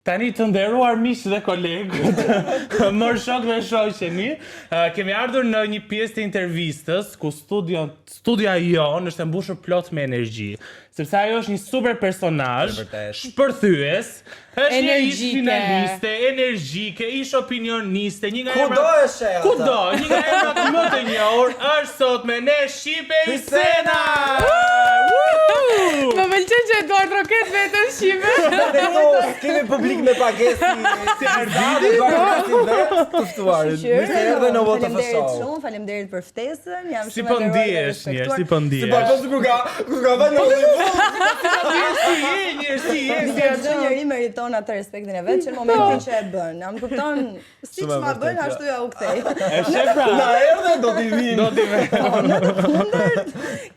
Tani të nderuar miq dhe kolegët, mor shok dhe shoqeni, kemi ardhur në një pjesë të intervistës ku studia jonë është e mbushur plot me energji, sepse ajo është një super personazh, shpërthyes, është një ish finaliste, energjike, ish opinioniste, një nga Kudo, një nga emrat më të njohur është sot me ne Shqipe Hysena. Më pëlqen që Eduard Roket vetëm Shqipe. Kemi publik me pagesë si Arditi, të ftuarit. Mirë erdhe në What of a Show. Faleminderit për ftesën. Jam Si po ndihesh, si po ndihesh? Kur ka vënë Çdo njeri meriton atë respektin e vet që në momentin që e bën. Na më kupton, siç ma bën ashtu ja u kthej. E shef pra. Na erdhe do t'i vinë. Do t'i vë. Në të fundët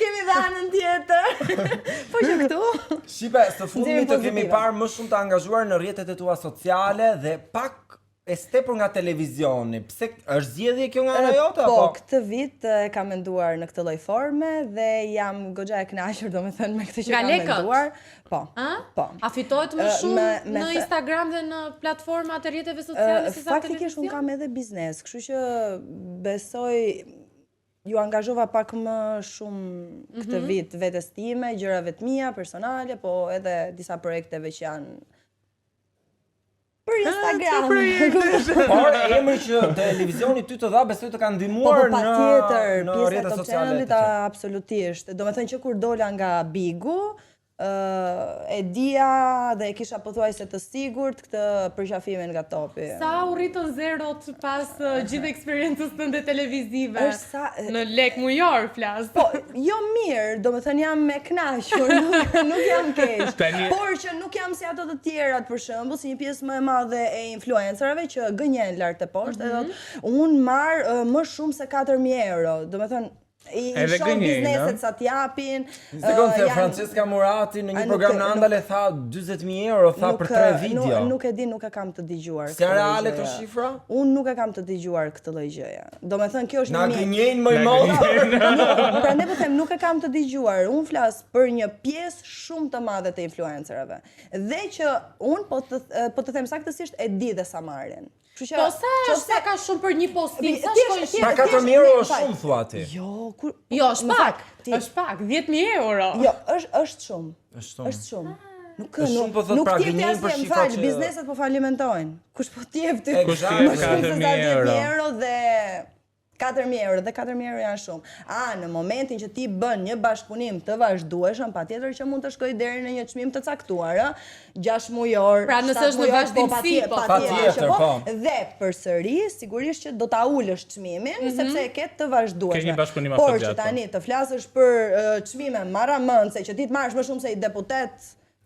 kemi dhe anën tjetër. Po që këtu. Shqipe, së fundmi të kemi parë më shumë të angazhuar në rrjetet e tua sociale dhe pak e stepur nga televizioni. Pse është zgjedhje kjo nga ana jote apo? Po, këtë vit kam menduar në këtë lloj forme dhe jam goxha e kënaqur, domethënë me këtë që kam menduar. Po. Po. A fitohet më shumë në Instagram dhe në platformat e rrjeteve sociale se sa faktikisht unë kam edhe biznes, kështu që besoj ju angazhova pak më shumë këtë vit vetes time, gjërave të mia personale, po edhe disa projekteve që janë për Instagram. Por emri që televizioni ty të dha besoj të ka ndihmuar në rrjetet sociale. Absolutisht. Domethënë që kur dola nga Bigu, e dija dhe e kisha pothuajse të sigurt këtë përqafimin nga topi. Sa u rritën zerot pas gjithë eksperiencës tënde televizive? Në lek mujor flas. Po, jo mirë, domethënë jam me kënaqur, nuk jam keq. Por që nuk jam si ato të tjerat për shembull, si një pjesë më e madhe e influencerëve që gënjen lart e poshtë, edhe unë marr më shumë se 4.000 euro. Domethënë I shoh bizneset sa t'japin. Se Francesca Murati në një program në Andale tha 40.000 euro tha për 3 video. Nuk e di, nuk e kam të dëgjuar. Si reale këto shifra? Unë nuk e kam të dëgjuar këtë lloj gjëje. Domethënë kjo është na gënjejnë më i madh. Prandaj po them nuk e kam të dëgjuar. Unë flas për një pjesë shumë të madhe të influencerëve. Dhe që unë po të them saktësisht e di dhe sa marrin. Po sa ka shumë për një postim, sa shkojnë shqipe? Pra 4.000 euro është shumë, thua ti? Jo, është pak, është pak, 10.000 euro. Jo, është shumë. Është shumë. Nuk t'jep të asnjë, fal, bizneset po falimentojnë. Kush po t'jep ty? Kush t'jep 4.000 euro dhe 4.000 euro dhe 4.000 euro janë shumë. Në momentin që ti bën një bashkëpunim të vazhdueshëm, patjetër që mund të shkojë deri në një çmim të caktuar, 6 mujor. Pra nëse është në vazhdimsi, patjetër po. Dhe përsëri sigurisht që do ta ulësh çmimin sepse e ke të vazhdueshme. Por që tani të flasësh për çmime marramëndse që ti të marrësh më shumë se i deputet.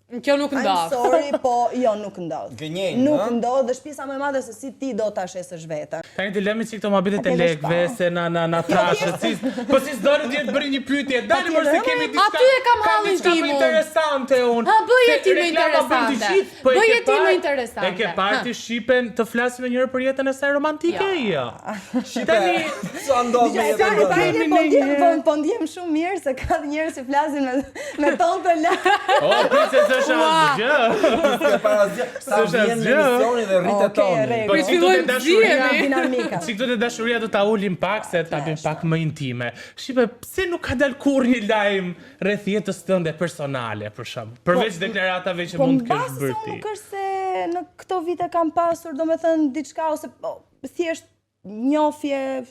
Kjo nuk ndodh. I'm sorry, po jo nuk ndodh. Gënjejnë, nuk ndodh dhe shpisa më e madhe se si ti do ta shesësh veten. Tani të lëmi si këto mohabetet e lekëve se na trashët. Po si s'doni të bëri një pyetje, dali më se kemi diçka. Aty e kam hallin timun. Interesante unë. Bëje ti më interesante. Bëje ti më interesante. E ke parë ti Shqipen të flasë me njëri për jetën e saj romantike? Jo. Tani sa ndodh me jetën e po ndjem shumë mirë se ka njerëz që flasin me tonë të lartë. O, princesë është asgjë. Sa vjen në emisioni dhe rritet tonë. Po dinamika. Si këtu të dashuria do ta ulim pak se ta bëjmë pak më intime. Shqipe, pse nuk ka dalë kurrë një lajm rreth jetës tënde personale për shemb? Përveç deklaratave që mund të kesh bërë ti. Po nuk është se në këto vite kam pasur, domethënë diçka ose thjesht njohje.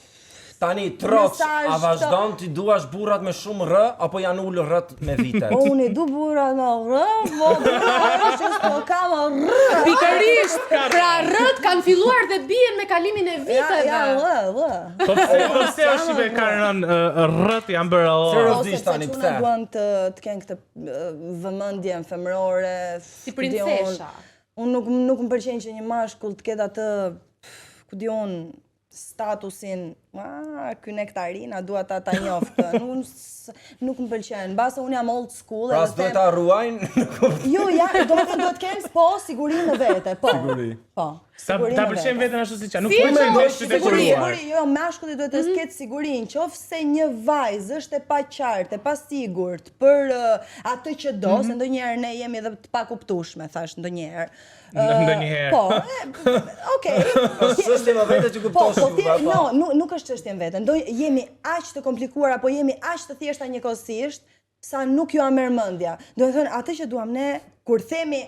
Tani, troç, a vazhdon ti duash burrat me shumë r apo janë ulë rrët me vitet? Unë i du burrat me r, po kam r. Pikërisht, pra rrët kanë filluar dhe bien me kalimin e viteve. Po pse është që kanë rënë rrët janë bërë seriozisht tani pse? Unë duan të kenë këtë vëmendjen femërore, si princesha. Unë nuk më pëlqen që një mashkull të ketë atë, ku di unë, statusin, ky nektarina, dua ta njoftë. Nuk më pëlqen. Mbase unë jam old school. Pra s'duhet ta ruajnë? Jo, do të kemë sigurinë në vete, po. Siguri. Po. Ta pëlqen veten ashtu siç janë, nuk Si po e të shoh? dekoruar. Jo, mashkulli duhet të ketë sigurinë, qofse një vajzë është e paqartë, e pasigurt për atë që do, se ndonjëherë ne jemi edhe të pakuptueshme, thash ndonjëherë. Ndonjëherë. Po, okej. Është më vetë që kuptosh no, nuk është çështje vete. Jemi aq të komplikuar apo jemi aq të thjeshta njëkohësisht sa nuk ju a merr mendja. Do të thënë atë që duam ne kur themi,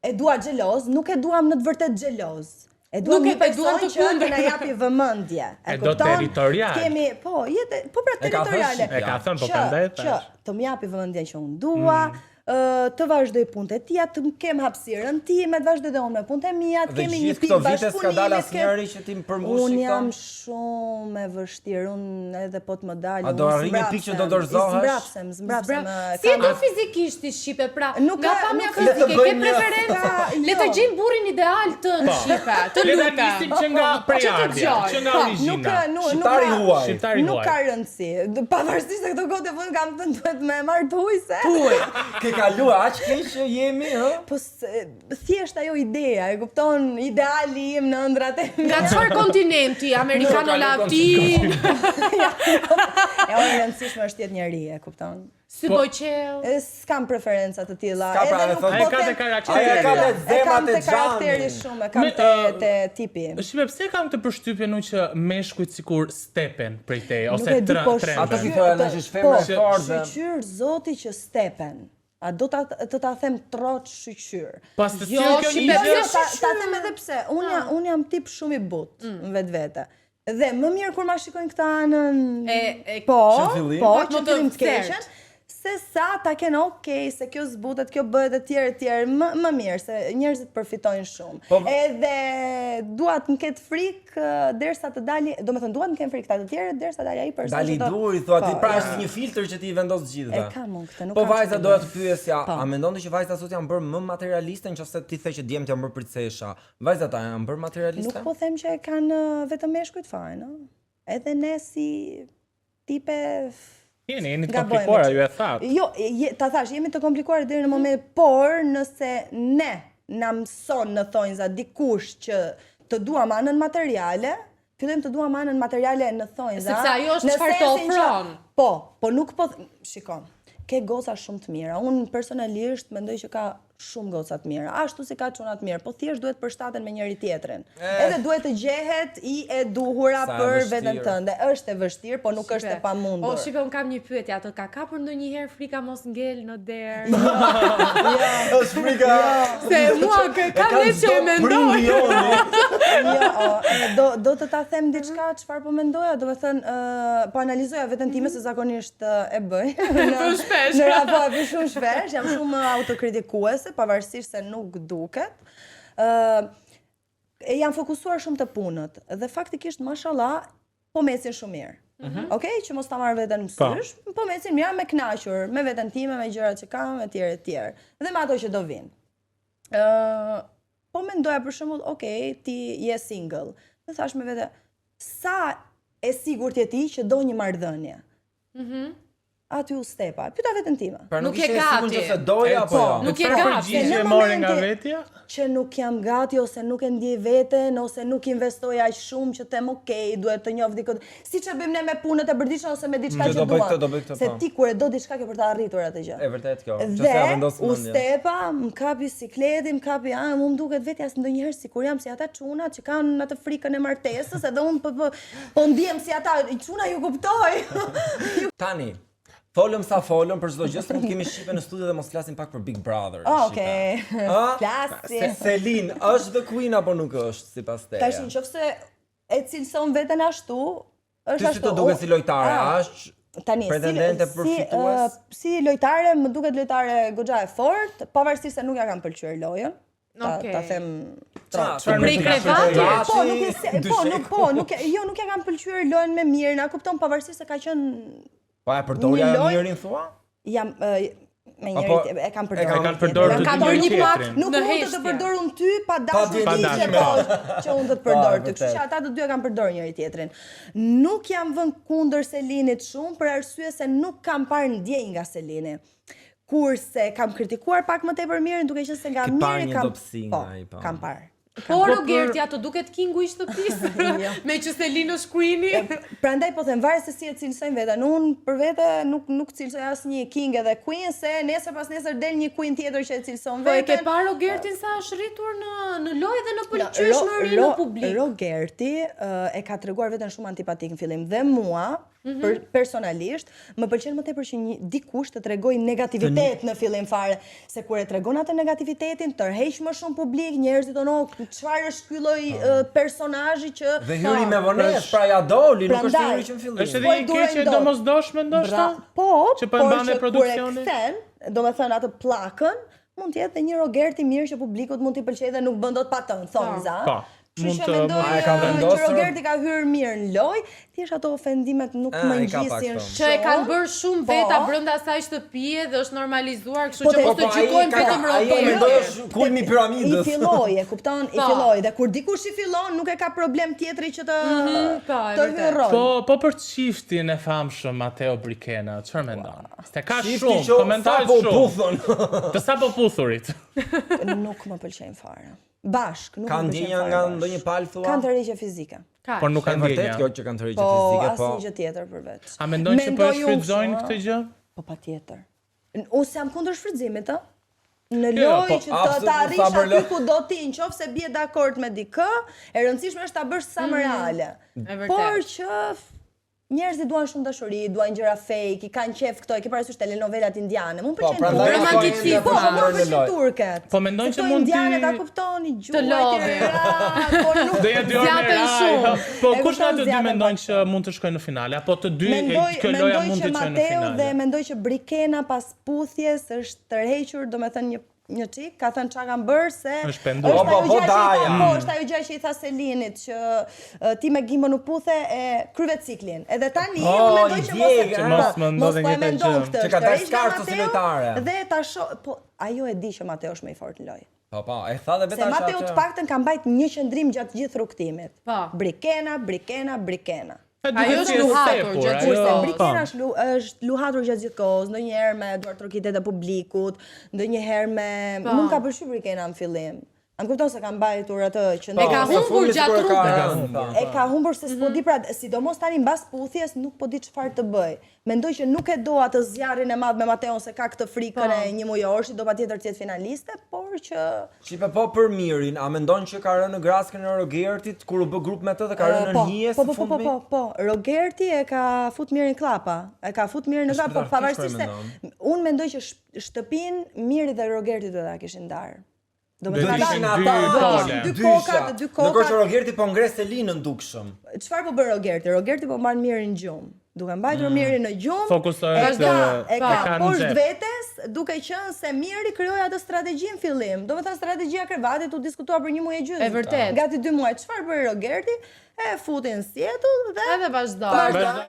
e dua xheloz, nuk e duam në të vërtet xheloz. E duam një person që na japi vëmendje. E do territorial. Kemi, po pra territoriale. E ka thënë, po prandaj që të më japi vëmendjen që unë dua, të vazhdoj punët e tia, të kem hapësirën time, të vazhdoj dhe unë me punët e mia, të kemi një pikë bashkëpunimi. Dhe gjithë këto vite s'ka dalë asnjëri që ti më përmbush këto? Unë jam shumë e vështirë, unë edhe po të më dalë. A do arri një pikë që do dorëzohesh? Zmbrapsem. Si e do fizikisht ti shqipe, pra, nga pamja le të fizike, ke bëjmë preferencë, le të gjejmë burrin ideal të në shqipe, të Le ta lutem. nisim që nga prejardhja, që nga origjina. Shqiptari huaj. Shqiptari Nuk huaj. ka rëndësi. Pavarësisht se këto kohë fund kam thënë duhet me martuese. Ke kaluar aq keq që jemi, hë? Po thjesht ajo ideja, e kupton, ideali im në ëndrat e mia. Nga çfarë kontinenti? Amerikano latin? E o e rëndësishme është jetë njeri, e kupton. Si boqel? S'kam preferenca të tilla. S'ka pra, Edhe e thonë, nuk ai ka të karakteri. Ai ka të zemat kam e të karakteri xhamit. shumë, e kam te tipi. Shqipe, pse kam të përshtypjen unë që meshkujt sikur stepen prej teje, Nuk ose e di, po, tremben. Ato që thonë që shfemër e fortë. Shqyr zoti që stepen. A do të ta them troç shqyr. Pas të Jo, cilë kjo shqipe, një Ta them edhe pse. Unë jam tip shumë i butë në vetvete. Dhe më mirë kur ma shikojnë këta anën po, që më të fillim të fert. keqen, se sa ta kenë okej, se kjo zbutet, kjo bëhet e tjerë, më mirë, se njerëzit përfitojnë shumë. Edhe duat në ketë frikë, derisa të dali, do me thënë, duat në kenë frikë të tjerë, derisa dali ai person Dali duri, thua ti, pra është një filtr që ti i vendos gjithë. E kam unë këtë, nuk Po kam vajza që doja të pyesja, a mendon ti që vajzat sot janë bërë më materialiste nëse ti the që djemt janë bërë princesha? Vajzat janë bërë materialiste? Nuk po them që e kanë vetëm meshkujt fare, no? Edhe ne si tipe Jeni të komplikuara, ju e thatë. Jo, ta thash, jemi të komplikuar deri në moment, por nëse ne na mëson në thonjza dikush që të duam anën materiale, fillojmë të duam anën materiale në thonjza. Sepse ajo është çfarë të ofron. Po nuk po shikon. Ke goca shumë të mira. Unë personalisht mendoj që ka shumë goca të mira. Ashtu si ka çuna të mirë, po thjesht duhet përshtaten me njëri tjetrin. Edhe duhet të gjehet i e duhura për veten tënde. Është e vështirë, po nuk është e pamundur. O, shqipe, unë kam një pyetje, ato ka kapur ndonjëherë frika mos ngel në derë? Është frika. Se mua kam ne që e mendoj. Jo, do të ta them diçka çfarë po mendoja, do të thënë, po analizoja veten time se zakonisht e bëj. Shumë shpesh. Në raport shumë shpesh, jam shumë autokritikuese, pavarësisht se nuk duket. E jam fokusuar shumë të punët dhe faktikisht mashallah po mesin shumë mirë. Okej, që mos ta marr veten në sysh, po mesin mirë, me kënaqur, me veten time, me gjërat që kam, etj. Dhe me ato që do vinë. Po mendoja për shembull, okej, ti je single. Dhe thash me vete, sa e sigurt je ti që do një marrëdhënie? Aty u stepa. Pyeta veten time. Nuk je gati. Nëse doja apo jo. Nuk je gati. Përgjigje e more nga vetja? Që nuk jam gati, ose nuk e ndjej veten, ose nuk investoj aq shumë që them okej, duhet të njoh dikot. Siç e bëjmë ne me punët e përditshme ose me diçka që duam. Se ti kur e do diçka ke për të arritur atë gjë. E vërtet kjo. Që se vendos u stepa, më kapi sikleti, më kapi, më duket vetja ndonjëherë sikur jam si ata çunat që kanë atë frikën e martesës, edhe unë po ndiem si ata, çuna ju kuptoj. Tani folëm sa folëm për çdo gjë, se mund kemi shqipe në studio dhe mos flasim pak për Big Brother. Okej. Flasim. Selin, është the queen apo nuk është sipas teje? Tash nëse e cilëson veten ashtu, është ashtu. Ti si të duket si lojtare, është tani pretendente për fitues? Si lojtare, më duket lojtare goxha e fortë, pavarësisht se nuk ja kam pëlqyer lojën. Ta them Prej krevati? Nuk ja kam pëlqyer lojën me Mirna, kupton, pavarësisht se ka qenë. Pa e përdorja Mirin thua? Jam me njëri e kam përdorur. E kanë përdorur Ka bërë një pak Nuk mund të përdor unë ty pa dashur ti që unë të të përdor ty. Kështu që ata të dy e kanë përdorur njëri tjetrin. Nuk jam vënë kundër Selinit shumë për arsye se nuk kam parë ndjenjë nga Selini. kurse kam kritikuar pak më tepër Mirin, duke qenë se nga Miri kam parë. Po Rogerti ato duket kingu i shtëpisë. Me që se linë shkruini. Prandaj po them varet se si e cilësojnë veten. Unë për vete nuk cilësoj asnjë king edhe queen, se nesër pas nesër del një queen tjetër që e cilëson veten. Po e ke parë Rogertin sa është rritur në lojë dhe në pëlqyeshmëri në publik. Rogerti e ka treguar veten shumë antipatik në fillim dhe mua personalisht më pëlqen më tepër që një dikush të tregoj negativitet në fillim fare, se kur e tregon atë negativitetin tërheq më shumë publik, njerëzit çfarë është ky lloj personazhi që dhe hyri me vonesë, pra ja doli, nuk është hyri që në fillim. Është edhe një keqje domosdoshme ndoshta? Po, që po e mban produksioni. Kur e kthen, domethënë atë pllakën, mund të jetë dhe një Rogerti mirë që publikut mund t'i pëlqejë dhe nuk bën dot patën, thonë za. Kështu që mendoj që Rogerti ka hyrë mirë në lojë, thjesht ato ofendimet nuk më ngjisin shumë. Që e kanë bërë shumë veta brenda asaj shtëpie dhe është normalizuar, kështu që mos të gjykojmë vetëm Rogertin. Ai mendoj është kulmi i piramidës. I filloi, e kupton? I filloi dhe kur dikush i fillon, nuk e ka problem tjetri që të hyrë. Po për çiftin e famshëm Matteo Brikena, çfarë mendon? Se ka shumë komentarë shumë. Të sapo puthurit. Nuk më pëlqejnë fare. Bashk, nuk kanë ndjenja nga ndonjë palë thua? Kanë tërheqje fizike. Por nuk kanë ndjenja. Vërtet kjo që kanë tërheqje fizike, po. Asnjë gjë tjetër përveç. A mendojnë se po e shfrytëzojnë këtë gjë? Po patjetër. Unë jam kundër shfrytëzimit, në lojë që të arrish aty ku do ti, nëse bie dakord me dikë, e rëndësishme është ta bësh sa më reale. Por që njerëzit duan shumë dashuri, duan gjëra fake, i kanë qef këto, e ke parasysh telenovelat indiane. Mund pëlqen romantikismi, po pëlqen turket. Po mendojnë që mund indiane ta kuptoni gjuhën e por nuk zjatën shumë. Po kush nga të dy mendojnë që mund të shkojnë në finale, apo të dy kjo loja mund të çojnë në finale? Dhe mendoj që Brikena pas puthjes është tërhequr, domethënë një çik, ka thënë çka kanë bërë se është penduar. Është ajo gjë që i tha Selinit që ti me Gimbën u puthe e kryve ciklin. Edhe tani unë mendoj që mos e mendon këtë. Që ka dalë skartë si lojtare. Dhe ta shoh, po ajo e di që Mateo është më i fortë në lojë. Po, e tha dhe vetë se Mateo të paktën ka mbajt një qëndrim gjatë gjithë rrugtimit. Brikena. Ajo është luhatur gjatë gjithë Brikena është luhatur gjatë gjithë kohës, ndonjëherë me duart trokitet e publikut, ndonjëherë me mund ka pëlqyer Brikena në fillim. Am kupton se ka mbajtur atë që e ka humbur gjatë rrugës. E ka humbur se s'po di, pra sidomos tani mbas puthjes nuk po di çfarë të bëj. Mendoj që nuk e do atë zjarrin e madh me Mateon se ka këtë frikën e një mujorshi, do patjetër të jetë finaliste, por që Shipe po për Mirin, a mendon që ka rënë në graskën e Rogertit kur u bë grup me të dhe ka rënë në hijes në fundmi? Po, Rogerti e ka fut Mirin klapa. E ka fut Mirin në klapa, pavarësisht se unë mendoj që shtëpin Miri dhe Rogerti do ta kishin ndarë. Do të ishin ata dy kokat. Ndërkohë që Rogerti po ngres Selinën dukshëm. Çfarë po bën Rogerti? Rogerti po mban Mirin në gjumë. Duke mbajtur Mirin në gjumë, fokusohet e ka poshtë vetes, duke qenë se Miri krijoi atë strategji në fillim. Domethënë strategjia krevatit u diskutua për një muaj e gjysmë. E vërtet. Gati 2 muaj. Çfarë bëri Rogerti? E futi në sjetull dhe edhe vazhdoi.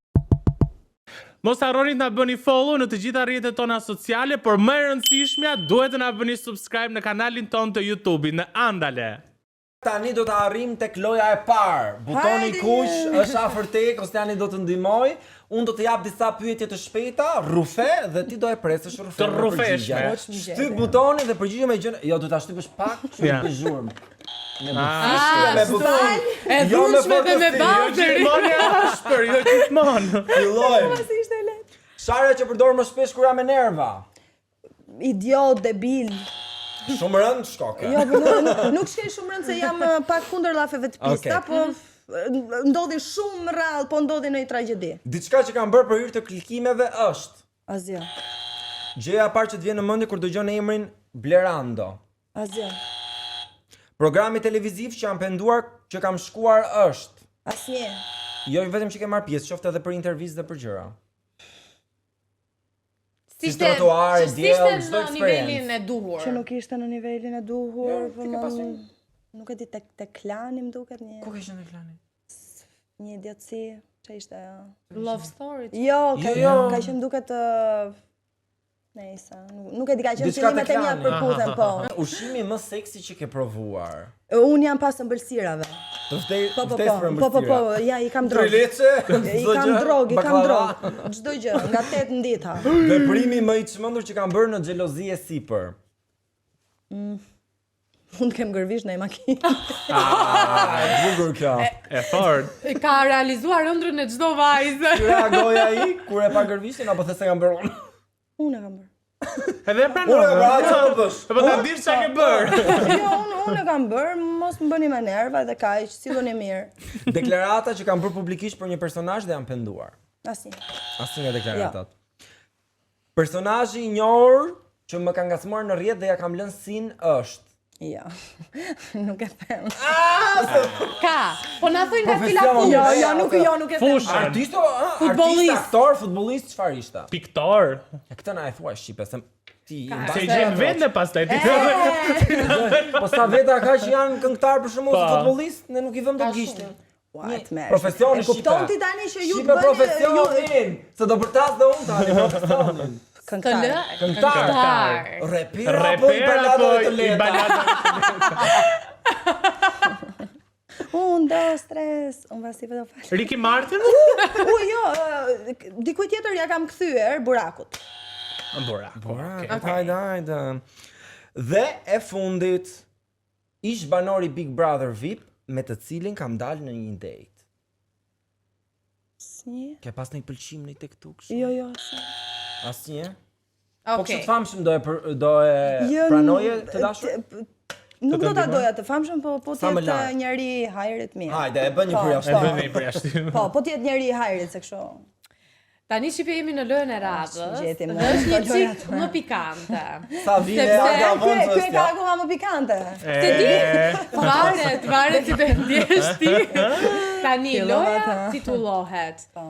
Mos harroni të na bëni follow në të gjitha rrjetet tona sociale, por më e rëndësishmja duhet të na bëni subscribe në kanalin ton të YouTube-it në Andale. Tani do të arrim tek loja e parë. Butoni kush është afër tek, Kostiani do të ndihmoj. Unë do të jap disa pyetje të shpejta, rrufe dhe ti do e presësh rrufe. Të rrufeshme. Shtyp butonin dhe përgjigje me gjën. Jo, do ta shtypësh pak, shumë të zhurmë. Me buton. E dhunshme dhe me baltër. Jo gjithmonë. Fillojmë. Sharja që përdor më shpesh kur jam me nerva. Idiot, debil. Shumë rënd shkoke. Jo, nuk shkej shumë rënd se jam pak kundër llafeve të pista, po ndodhin shumë rrallë, po ndodhin në një tragjedi. Diçka që kam bërë për hir të klikimeve është. Asgjë. Gjëja e parë që të vjen në mendje kur dëgjon emrin Blerando. Asgjë. Programi televiziv që jam penduar që kam shkuar është. Asnjë. Jo vetëm që ke marr pjesë, qoftë edhe për intervistë dhe për gjëra. Si trotuar, çdo nivelin e duhur. Që nuk ishte në nivelin e duhur, nuk e di tek klani më duket një. Ku ke qenë në klani? Një idiotësi, ç'ishte ishte ajo? Love story. Jo, ka qenë duket nejse, nuk e di, ka qenë fillimet e mia përputhen, po. Ushqimi më seksi që ke provuar? Unë jam pas ëmbëlsirave. Të vdes Po, për mbështira. ja, i kam drogë. Trileçe, I kam drogë, çdo gjë, nga 8 ndita. Veprimi më i çmendur që kam bërë në xhelozi e sipër. Unë të kem gërvish në i makinë. Bukur kjo. E fort. Ka realizuar ëndrrën e çdo vajze. Kur reagoi ai kur e pa gërvishin apo the se kam bërë unë? Unë e kam bërë. Edhe pranon. Unë e pra çfarë bësh? Po ta dish çka ke bërë. Jo, unë e kam bërë, mos më bëni me nerva dhe kaq, silloni mirë. Deklarata që kam bërë publikisht për një personazh dhe jam penduar. Asnjë. Asnjë nga deklaratat. Personazhi i njohur që më ka ngacmuar në rrjet dhe ja kam lënë sin është. Ja. Nuk e them. Ka. Po na thuj nga cila Profesion. fushë. Jo, nuk e them. Fushën. Artist, Futbollist. aktor, futbollist, çfarë ishte? Piktor. E këtë na e thua shqipe se ti Se i gjen vende pastaj ti. po sa veta ka që janë këngëtar për shembull Pa. futbollist, ne nuk i vëmë dot gishtin. What man? Profesioni E kupton shqipe. ti tani që ju Shqipe profesionin, se do përtas dhe unë tani profesionin. këngëtar. Këngëtar. Reper apo i Reper apo baladave të i lehta? baladave. 1, 2, 3, unë vasi vetë fal. Ricky Martin? Jo, dikuj tjetër ja kam kthyer Burakut. Bora. Hajde. Dhe e fundit, ish banori Big Brother VIP me të cilin kam dalë në një date. Asnjë. Ke pas një pëlqim në tek tuk? Jo, asnjë. Asnjë? Po Okej. kështu të famshëm do e pranoje të dashur? Nuk do ta doja të famshëm, po Sa më të jetë larg. njëri i hajrit mirë. Hajde, e bën një Po, përjashtim. E bën një përjashtim. Po të jetë njëri i hajrit se kështu. Tani shqipe jemi në lojën e radhës. gjetim, Dhe është një në lojën çik më pikante. Sa vine Sepse- aga Ky vonë ky ka akoma më pikante. Të di, varet si të ndjesh ti. Tani Fillova loja të. titullohet Po.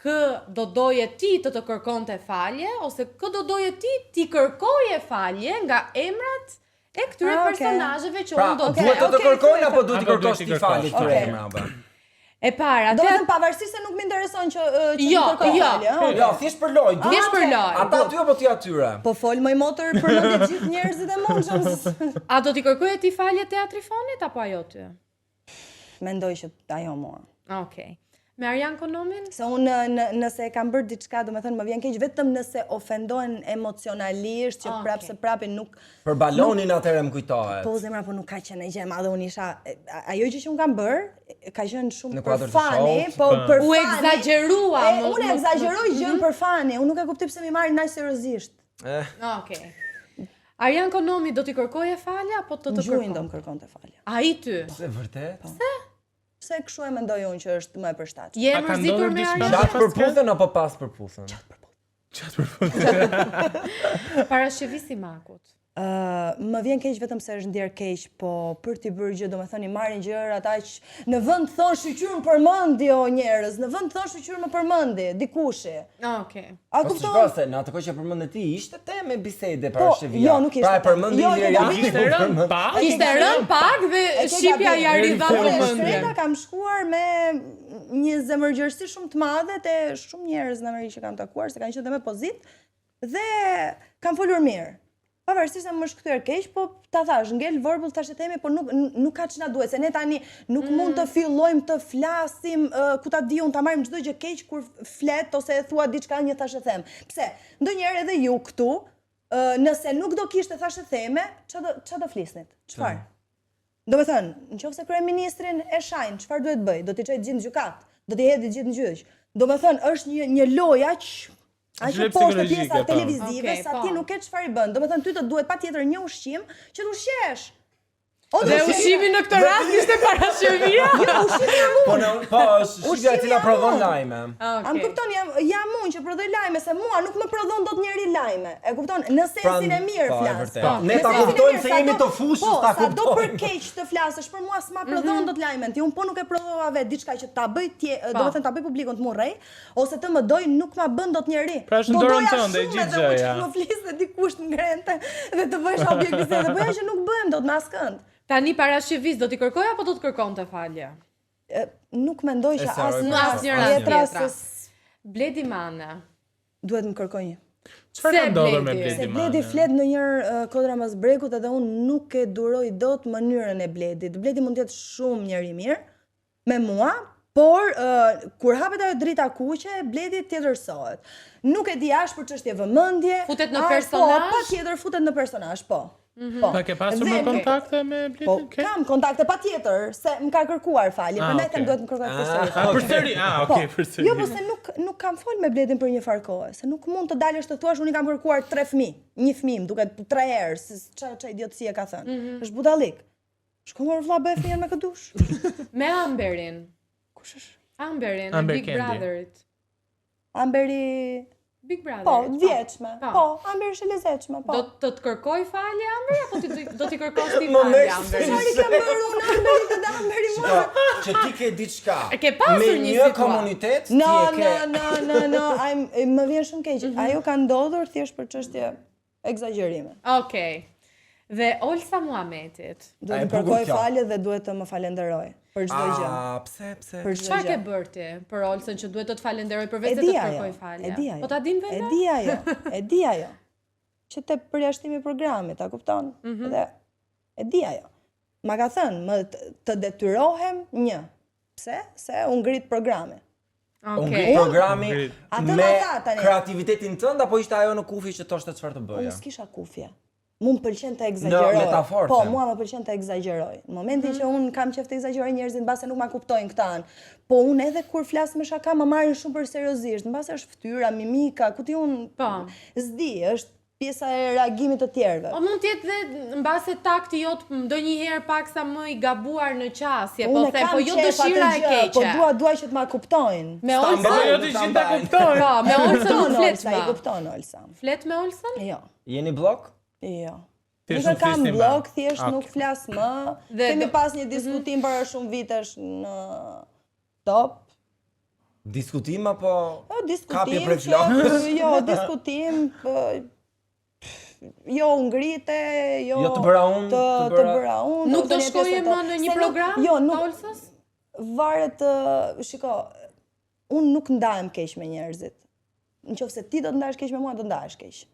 Kë do doje ti të kërkonte falje ose kë do doje ti kërkoje falje nga emrat e këtyre Ah, okay. personazheve që Pra, unë do të duhet të kërkojnë apo duhet të Apo kërkosh duhet t'i ti kërkosh? falje këtyre Okay. emrave? E para, Do të atë thënë pavarësisht se nuk më intereson që Jo, të kërkoj jo. falje, ëh? Jo, thjesht për lojë. thjesht për lojë. Ata aty apo ti atyre? Po fol më i motor për në të gjithë njerëzit e mundshëm. A do t'i kërkoje ti falje teatrifonit apo ajo ty? Mendoj që ajo mua. Okej. Me Arjan Konomin? Se unë nëse e kam bërë diçka, do me thënë më vjen keq vetëm nëse ofendohen emocionalisht, që Okej. prapë se prapë nuk... Për balonin atëherë më kujtohet. Po zemra, po nuk ka qenë e gjë e madhe, unë isha... Ajo që unë kam bërë, ka qenë shumë Në për kuadër të fani, shout, po për U fani... egzagerua. Unë egzageroj gjën për fani, unë nuk e kuptoj pse mi marrin aq seriozisht. Okej. Arjan Konomi do t'i kërkoje falje apo të Gjuhin do kërkon? më kërkonte falje. Ai ty. Se vërtet? Se kështu e mendoj unë që është më e përshtatshme. Je A ka mërzitur ndodhur me diçka? Arjan? Gjatë përputhen apo pas përputhen? Para shëvisi makut. Më vjen keq vetëm se është ndjer keq, po për t'i bërë gjë, do me thënë i marrin gjërat aq në vend të thonë shqyqyrën përmendi o njerëz, në vend të thonë shqyqyrën më përmendi, dikushi. Okej. A Po kupton? shikoj se në atë kohë që përmendë ti ishte temë bisede para Po, shevia. jo, nuk ishte Pra e përmendi temë. Jo, Ileria. jo, Ishte rënd pa? Kishte rënë pak dhe shqipja ja ridha Unë vëmendjen. shkreta kam shkuar me një zemërgjërsi shumë të madhe te shumë njerëz në Amerikë që kam takuar, se kanë qenë dhe me pozitë dhe kam folur mirë. Pavarësisht se më është kthyer keq, po ta thash, ngel vorbull tash e themi, po nuk ka ç'na duhet, se ne tani nuk mund të fillojmë të flasim, ku ta di unë ta marrim çdo gjë keq kur flet ose e thua diçka një tash e them. Pse? Ndonjëherë edhe ju këtu, nëse nuk do kishte tash e theme, ç'a do flisnit? Çfarë? Do me thënë, në qoftë se kryeministrin e shajnë, çfarë duhet bëj? Do t'i çojë gjithë në gjykat, do t'i hedhë gjithë në gjyq. Do me thënë, është një lojë aq e poshtë e pjesa po. televizive, Okej, sa po. ti nuk ke çfarë i bën. Do me thënë, ty të duhet patjetër një ushqim që të ushqesh. O, Dhe ushqimi në këtë rast ishte para shëvia? Jo, ushqimi jam Po unë. në po shqipja e cila prodhon lajme. Am kupton, jam unë që prodhoj lajme, se mua nuk më prodhon dot njeri lajme. E kupton? Në Pra, sensin e mirë po, e flas. vërtet. Po, Ne në ta sensin e kuptojmë mirë, se sa jemi do- të fushës, po, ta sa do për kuptojmë. keq të flasësh, për mua s'ma prodhon dot lajmen. Ti un po nuk e prodhova vetë diçka që ta bëj do të thënë ta bëj publikun të murrej, ose të më doj nuk ma bën dot njeri. Pra është në dorën tënde e gjithë gjëja. Do më fliste dikush të ngrente dhe të bësh objekt bisede, po ja që nuk bëhem dot me askënd. Tani para shëvis do t'i kërkoj apo do të kërkonte falje? Nuk mendoj që asnjë rast. Bledi Mane. Duhet më kërkoj një. Çfarë ka ndodhur me Bledi? Bledi Se Bledi Mane? flet në një kodra mas brekut edhe unë nuk e duroj dot mënyrën e Bledit. Bledi mund të jetë shumë njeri mirë, me mua, por kur hapet ajo drita kuqe, Bledi tjetërsohet. Nuk e di as për çështje vëmendje. Futet në Po, personazh? patjetër futet në personazh, po. Po. Ta ke pasur me kontakte me Po, Bletin? kam kontakte patjetër, se më ka kërkuar falje, prandaj them okay. duhet më kërkoj përsëri. Përsëri. Okay, përsëri. Jo, po se nuk kam fol me Bledin për një farë kohe, se nuk mund të dalësh të thuash unë i kam kërkuar 3 fëmijë, një fëmijë, më duket 3 herë, se ç'a idiotësi e ka thënë. Është budallik. Shkon vlla bëj fëmijën me këdush. Me Amberin. Kush është? Amberin, Amber Big Candy. Brotherit. Amberi. Big Brother. Po, vjeçme. Po. Po, Amber është e lezetshme, po. Do të kërkoj falje Amber apo do t'i kërkosh ti Më falje merr Amberit? Çfarë kam bërë unë Amberit dhe Amberi mua? Që ti ke diçka. E ke pasur me një një situatë. komunitet, ti No, e ke. no, më vjen shumë keq. Ajo ka ndodhur thjesht për çështje egzagjerime. Okej. Dhe Olsa Muhametit. Duhet e të bukur kërkoj kjo. falje dhe duhet të më falenderoj për çdo gjë. Pse? Për çdo Çfarë ke gjë. bërë ti për Olsen që duhet të të falenderoj E përveç se di të të ajo. kërkoj falje? E di ajo. Po ta din E vetë? di ajo. E di ajo. Që te përjashtimi i programit, ta kupton? Dhe e di ajo. Ma ka thënë, më të detyrohem një. Pse? Se unë ngrit programin. Unë Okej. ngrit programi Atë me ma tha tani. kreativitetin tënd apo ishte ajo në kufi që thoshte çfarë të Unë bëja? s'kisha kufje. Mu më pëlqen të egzagjeroj. Në metaforë, Po, them. mua më pëlqen të egzagjeroj. Në momentin që unë kam qef të egzagjeroj njerëzit mbase nuk ma kuptojnë këta anë. Po unë edhe kur flas me shaka më marrin shumë për seriozisht. Mbase është fytyra, mimika, ku ti unë Po. s'di, është pjesa e reagimit të tjerëve. O mund t'jetë dhe mbase takti jot ndonjëherë paksa më i gabuar në qasje, po Unë them, kam po jo qef dëshira atë e gjë, keqe. Po dua që të ma kuptojnë. Me Sta Olsen, mbaj, Jo të gjithë ta kuptojnë. po, me Olsen nuk Kupton flet Olsa, i më. kupton Olsa. Flet me Olsen? Jo, Jeni blok? jo. Thjesht Nuk e nuk kam flisni më. blok, thjesht Ok. nuk flas më. Dhe Kemi do- pas një diskutim para shumë vitesh në top. Diskutim apo Jo, diskutim. kapje prej që- flokës? Jo, diskutim. Jo ngrite, jo Jo të bëra unë, të të bëra- bëra unë. Nuk të do një shkoje pjesë më të- në një se nuk- program Jo, të nuk Olsës? varet shiko, unë nuk ndahem keq me njerëzit. Nëse ti do të ndahesh keq me mua, do ndahesh keq.